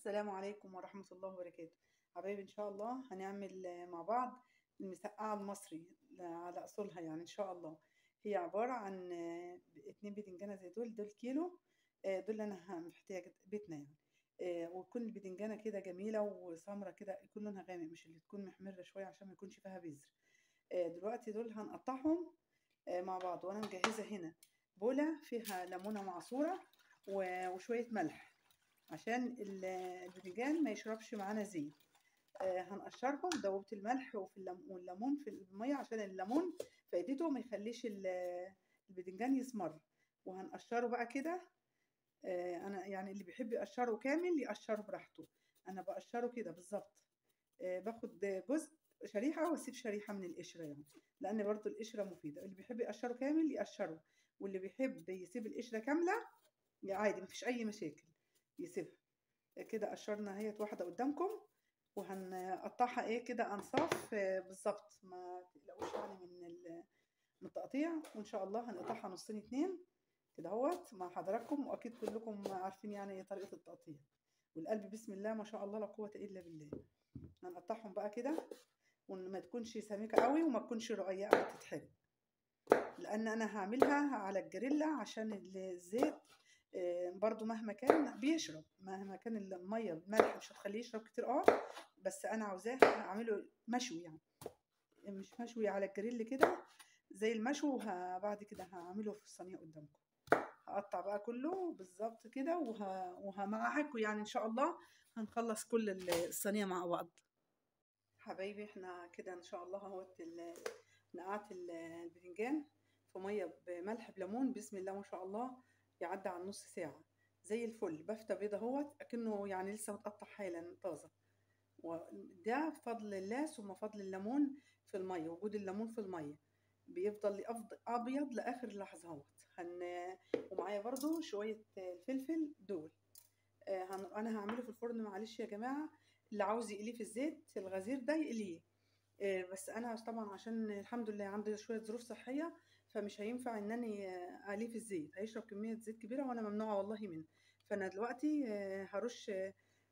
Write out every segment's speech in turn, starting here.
السلام عليكم ورحمة الله وبركاته. حبايبي إن شاء الله هنعمل مع بعض المسقعة المصري على أصولها، يعني إن شاء الله. هي عبارة عن 2 بدنجانة زي دول كيلو. دول اللي أنا محتاجة بيتنا يعني. وتكون البدنجانة كده جميلة وسمرة كده، يكون لونها غامق، مش اللي تكون محمرة شوية عشان ما يكونش فيها بذر. دلوقتي دول هنقطعهم مع بعض، وأنا مجهزة هنا بولة فيها ليمونة معصورة وشوية ملح عشان البتنجان ما يشربش معانا زيت. هنقشرهم، دوبت الملح والليمون في المية عشان الليمون فايدته ما يخليش البتنجان يسمر. وهنقشره بقى كده. انا يعني اللي بيحب يقشره كامل يقشره براحته، انا بقشره كده بالظبط. باخد جزء شريحة واسيب شريحة من القشرة يعني، لان برضو القشرة مفيدة. اللي بيحب يقشره كامل يقشره، واللي بيحب يسيب القشرة كاملة عادي مفيش اي مشاكل يسيبها. كده قشرنا اهيت واحدة قدامكم، وهنقطعها ايه كده انصاف بالظبط، ما تقلقوش يعني من التقطيع. وان شاء الله هنقطعها نصين اتنين كده اهوت مع حضراتكم، واكيد كلكم عارفين يعني ايه طريقة التقطيع. والقلب بسم الله ما شاء الله لا قوة الا بالله. هنقطعهم بقى كده، وما تكونش سميكة قوي وما تكونش رقيقة تتحرق، لان انا هعملها على الجريلا عشان الزيت برضو مهما كان بيشرب، مهما كان الميه الملح مش هتخليه يشرب كتير بس انا عاوزاه اعمله مشوي يعني، مش مشوي على الجريل كده زي المشوي. بعد كده هعمله في الصينيه قدامكم. هقطع بقى كله بالظبط كده وهمعكوا يعني ان شاء الله هنخلص كل الصينيه مع بعض. حبايبي احنا كده ان شاء الله اهوت نقعت البتنجان في ميه بملح بليمون، بسم الله ما شاء الله يعدي على نص ساعه زي الفل. بفتة بيضه اهوت اكنه يعني لسه متقطع حالا طازه، وده بفضل الله ثم فضل الليمون في الميه، وجود الليمون في الميه بيفضل ابيض لاخر لحظه اهوت. ومعايا برضو شويه الفلفل دول. انا هعمله في الفرن، معلش يا جماعه اللي عاوز يقليه في الزيت الغزير ده يقليه. بس انا طبعا عشان الحمد لله عندي شويه ظروف صحيه، فمش هينفع انني اقليه في الزيت، هيشرب كميه زيت كبيره وانا ممنوعه والله منه. فانا دلوقتي هرش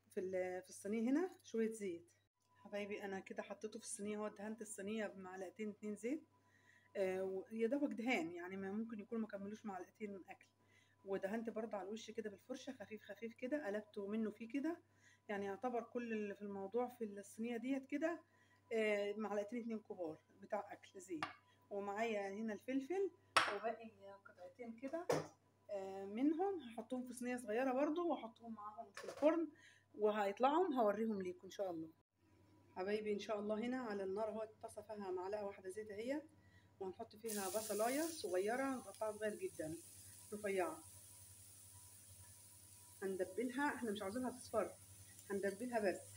في الصينيه هنا شويه زيت. حبايبي انا كده حطيته في الصينيه، هو دهنت الصينيه بمعلقتين 2 زيت. يا دوبك دهان يعني، ما ممكن يكون ما كملوش معلقتين اكل. ودهنت برضه على الوش كده بالفرشه خفيف خفيف كده، قلبته منه فيه كده. يعني يعتبر كل اللي في الموضوع في الصينيه ديت كده معلقتين 2 كبار بتاع اكل زيت. ومعايا هنا الفلفل، وباقي قطعتين كده منهم هحطهم في صينيه صغيره برضه، واحطهم معاهم في الفرن وهيطلعهم هوريهم ليكم ان شاء الله. حبايبي ان شاء الله هنا على النار اهو الطاسه فيها معلقه واحده زيت اهي، وهنحط فيها بصلايه صغيره مقطعه صغير جدا رفيعه. هندبلها، احنا مش عاوزينها تصفر، هندبلها بس.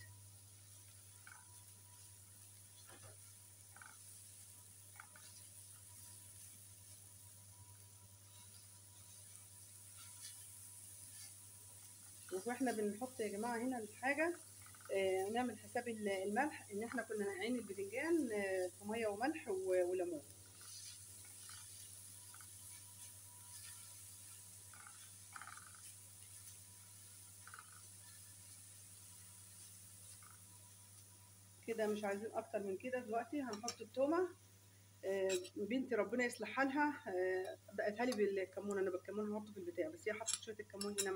واحنا بنحط يا جماعه هنا الحاجه نعمل حساب الملح، ان احنا كنا نقعين البتنجان في ميه وملح وليمون. كده مش عايزين اكتر من كده. دلوقتي هنحط التومه. بنتي ربنا يصلح حالها دقتها لي بالكمون، انا بالكمون هحطه في البتاع، بس هي حطت شويه الكمون هنا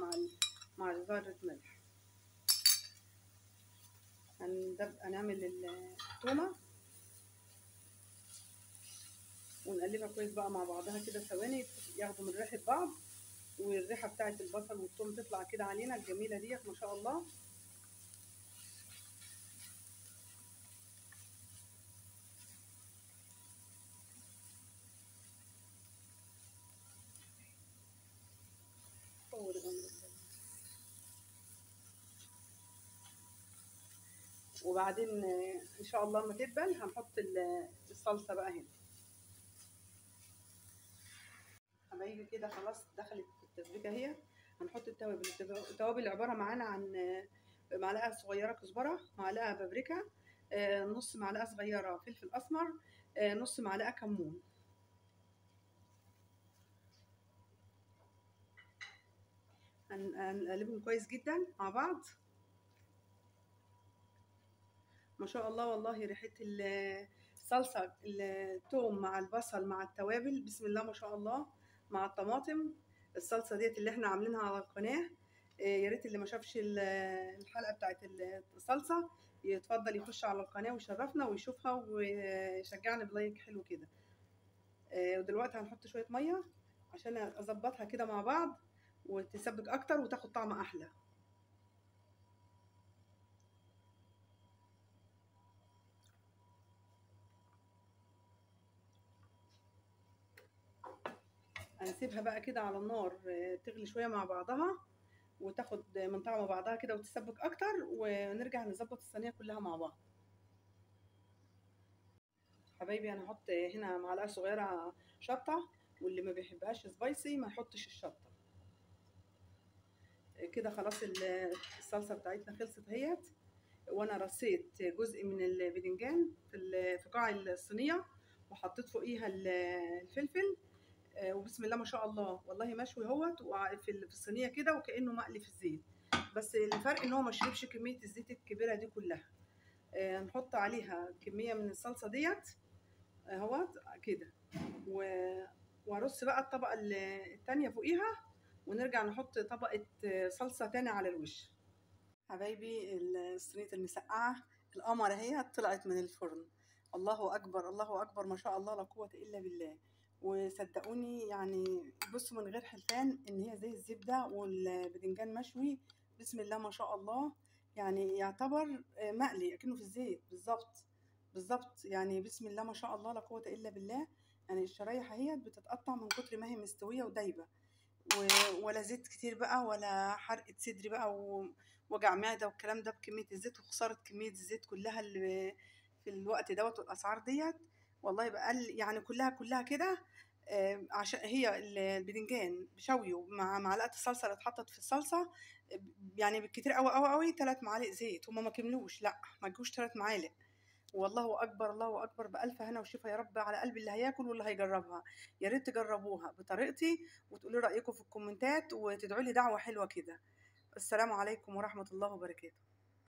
مع ذره ملح. هنعمل التومه ونقلبها كويس بقى مع بعضها كده ثواني ياخدوا من ريحه بعض، والريحه بتاعه البصل والثوم تطلع كده علينا الجميله ديت ما شاء الله. وبعدين ان شاء الله لما تدبل هنحط الصلصه بقى هنا. حبايبي كده خلاص دخلت التسبيكه اهي. هنحط التوابل عباره معانا عن معلقه صغيره كزبره، معلقه بابريكا، نص معلقه صغيره فلفل اسمر، نص معلقه كمون. هنقلبهم كويس جدا مع بعض ما شاء الله والله ريحة الصلصة التوم مع البصل مع التوابل، بسم الله ما شاء الله، مع الطماطم. الصلصة ديت اللي احنا عاملينها على القناة، يا ريت اللي ما شافش الحلقة بتاعت الصلصة يتفضل يخش على القناة ويشرفنا ويشوفها ويشجعنا بلايك حلو كده. ودلوقتي هنحط شوية مية عشان اظبطها كده مع بعض وتسبك اكتر وتاخد طعم احلى. هنسيبها بقى كده على النار تغلي شوية مع بعضها وتاخد من طعم بعضها كده وتسبك اكتر، ونرجع نظبط الصينية كلها مع بعض. حبايبي انا هحط هنا معلقة صغيرة شطة، واللي ما بيحبهاش سبايسي ما يحطش الشطة. كده خلاص الصلصة بتاعتنا خلصت اهيت، وانا رصيت جزء من الباذنجان في قاع الصينية وحطيت فوقيها الفلفل. وبسم الله ما شاء الله والله مشوي اهوت في الصينيه كده وكانه مقلي في الزيت، بس الفرق ان هو ما شربش كميه الزيت الكبيره دي كلها. نحط عليها كميه من الصلصه ديت اهوت كده، وارص بقى الطبقه التانيه فوقيها، ونرجع نحط طبقه صلصه تاني على الوش. حبايبي الصينيه المسقعه القمر اهي طلعت من الفرن. الله اكبر الله اكبر ما شاء الله لا قوه الا بالله. وصدقوني يعني بصوا من غير حلفان ان هي زي الزبده والبدنجان مشوي، بسم الله ما شاء الله. يعني يعتبر مقلي اكنه في الزيت بالظبط بالظبط، يعني بسم الله ما شاء الله لا قوه الا بالله. يعني الشرايح اهي بتتقطع من كتر ما هي مستويه ودايبه، ولا زيت كتير بقى ولا حرقة صدر بقى ووجع معدة والكلام ده بكمية الزيت وخسارة كمية الزيت كلها اللي في الوقت دوت والأسعار ديت. والله بقل يعني كلها كده. عشان هي البدنجان بشويه مع معلقة الصلصة اللي اتحطت في الصلصة، يعني بالكتير قوي قوي قوي 3 معالق زيت، هما ما كملوش، لا ما جوش 3 معالق. والله اكبر الله اكبر بالف هنا وشفا يا رب على قلب اللي هياكل واللي هيجربها. يا ريت تجربوها بطريقتي وتقولوا رايكم في الكومنتات وتدعوا لي دعوه حلوه كده. السلام عليكم ورحمه الله وبركاته.